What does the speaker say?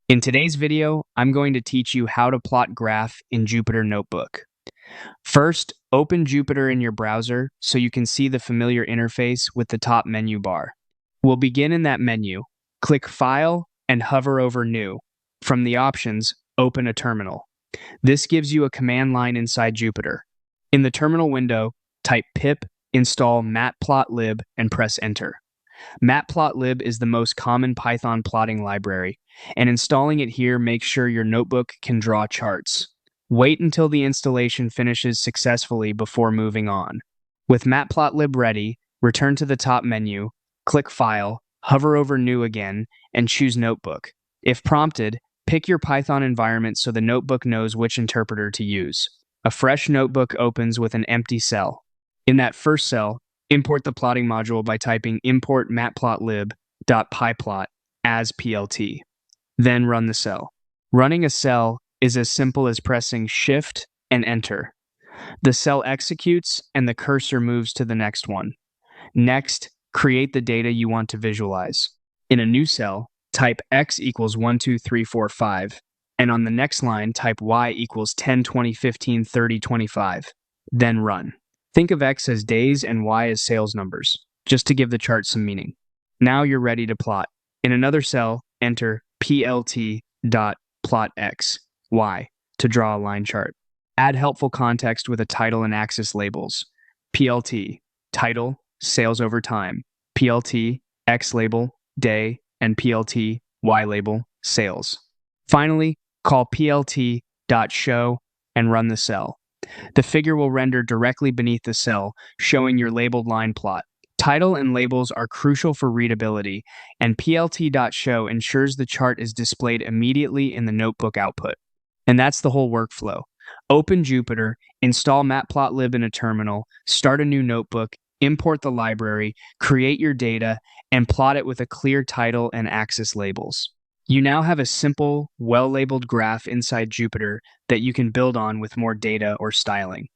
In today's video, I'm going to teach you how to plot graph in Jupyter Notebook. First, open Jupyter in your browser so you can see the familiar interface with the top menu bar. We'll begin in that menu. Click File and hover over New. From the options, open a terminal. This gives you a command line inside Jupyter. In the terminal window, type pip install matplotlib and press enter. Matplotlib is the most common Python plotting library, and installing it here makes sure your notebook can draw charts. Wait until the installation finishes successfully before moving on. With Matplotlib ready, return to the top menu, click File, hover over New again, and choose Notebook. If prompted, pick your Python environment so the notebook knows which interpreter to use. A fresh notebook opens with an empty cell. In that first cell, import the plotting module by typing import matplotlib.pyplot as plt. Then run the cell. Running a cell is as simple as pressing Shift and Enter. The cell executes and the cursor moves to the next one. Next, create the data you want to visualize. In a new cell, type x equals 1, 2, 3, 4, 5, and on the next line, type y equals 10, 20, 15, 30, 25. Then run. Think of x as days and y as sales numbers, just to give the chart some meaning. Now you're ready to plot. In another cell, enter plt.plotx, y, to draw a line chart. Add helpful context with a title and axis labels. PLT, title, sales over time. PLT, x label, day, and PLT, y label, sales. Finally, call plt.show and run the cell. The figure will render directly beneath the cell, showing your labeled line plot. Title and labels are crucial for readability, and plt.show ensures the chart is displayed immediately in the notebook output. And that's the whole workflow. Open Jupyter, install matplotlib in a terminal, start a new notebook, import the library, create your data, and plot it with a clear title and axis labels. You now have a simple, well-labeled graph inside Jupyter that you can build on with more data or styling.